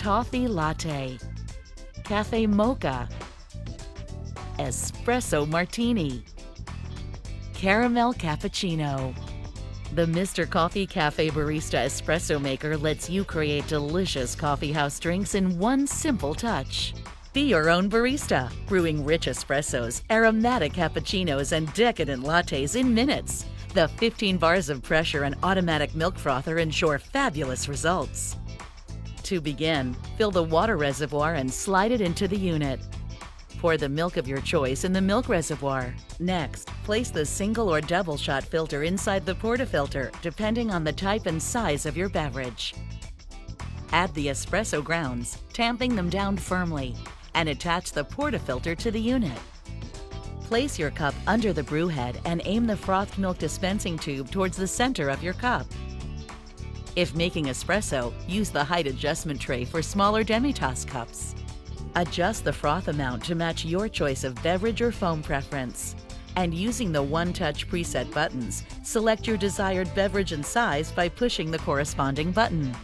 Coffee Latte, Cafe Mocha, Espresso Martini, Caramel Cappuccino. The Mr. Coffee Cafe Barista Espresso Maker lets you create delicious coffeehouse drinks in one simple touch. Be your own barista, brewing rich espressos, aromatic cappuccinos, and decadent lattes in minutes. The 15 bars of pressure and automatic milk frother ensure fabulous results. To begin, fill the water reservoir and slide it into the unit. Pour the milk of your choice in the milk reservoir. Next, place the single or double shot filter inside the portafilter, depending on the type and size of your beverage. Add the espresso grounds, tamping them down firmly, and attach the portafilter to the unit. Place your cup under the brew head and aim the frothed milk dispensing tube towards the center of your cup. If making espresso, use the height adjustment tray for smaller demi-tasse cups. Adjust the froth amount to match your choice of beverage or foam preference. And using the one-touch preset buttons, select your desired beverage and size by pushing the corresponding button.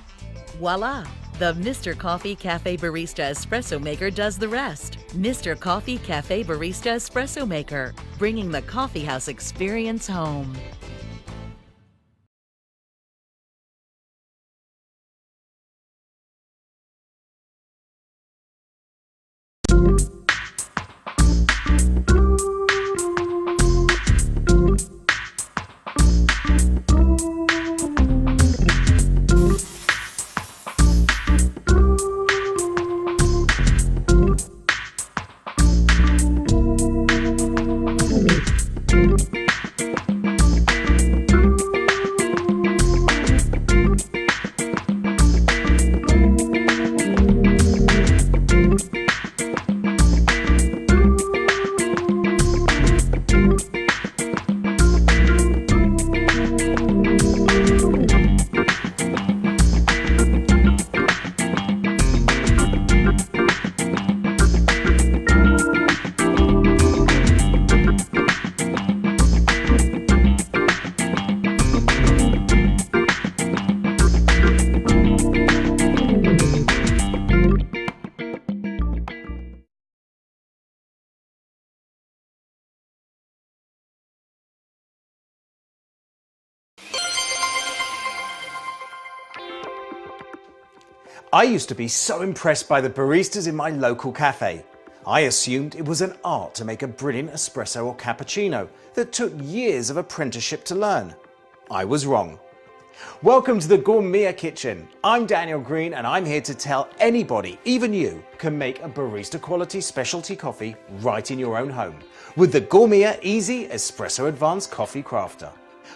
Voila! The Mr. Coffee Cafe Barista Espresso Maker does the rest. Mr. Coffee Cafe Barista Espresso Maker, bringing the coffeehouse experience home. I used to be so impressed by the baristas in my local cafe. I assumed it was an art to make a brilliant espresso or cappuccino that took years of apprenticeship to learn. I was wrong. Welcome to the Gourmet Kitchen. I'm Daniel Green and I'm here to tell anybody, even you, can make a barista quality specialty coffee right in your own home with the Gourmet Easy Espresso Advanced Coffee Crafter.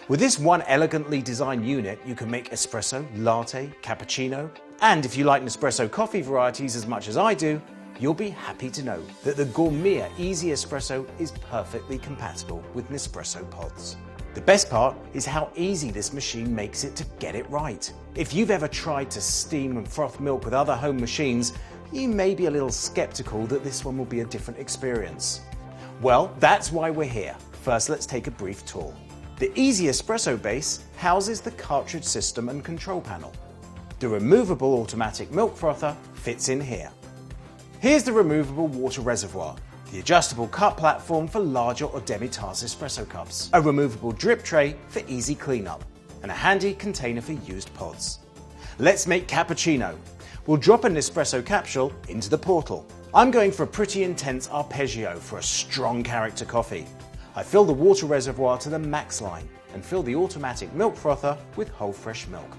With this one elegantly designed unit, you can make espresso, latte, cappuccino, and if you like Nespresso coffee varieties as much as I do, you'll be happy to know that the Gourmet Easy Espresso is perfectly compatible with Nespresso pods. The best part is how easy this machine makes it to get it right. If you've ever tried to steam and froth milk with other home machines, you may be a little skeptical that this one will be a different experience. Well, that's why we're here. First, let's take a brief tour. The Easy Espresso base houses the cartridge system and control panel. The removable automatic milk frother fits in here. Here's the removable water reservoir, the adjustable cup platform for larger or demi-tasse espresso cups, a removable drip tray for easy cleanup, and a handy container for used pods. Let's make cappuccino. We'll drop an espresso capsule into the portal. I'm going for a pretty intense arpeggio for a strong character coffee. I fill the water reservoir to the max line and fill the automatic milk frother with whole fresh milk.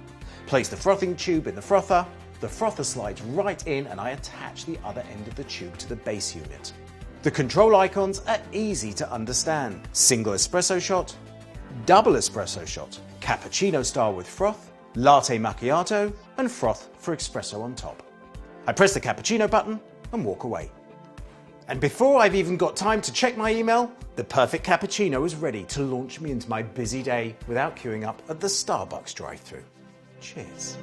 Place the frothing tube in the frother slides right in and I attach the other end of the tube to the base unit. The control icons are easy to understand. Single espresso shot, double espresso shot, cappuccino style with froth, latte macchiato, and froth for espresso on top. I press the cappuccino button and walk away. And before I've even got time to check my email, the perfect cappuccino is ready to launch me into my busy day without queuing up at the Starbucks drive-thru. Cheers.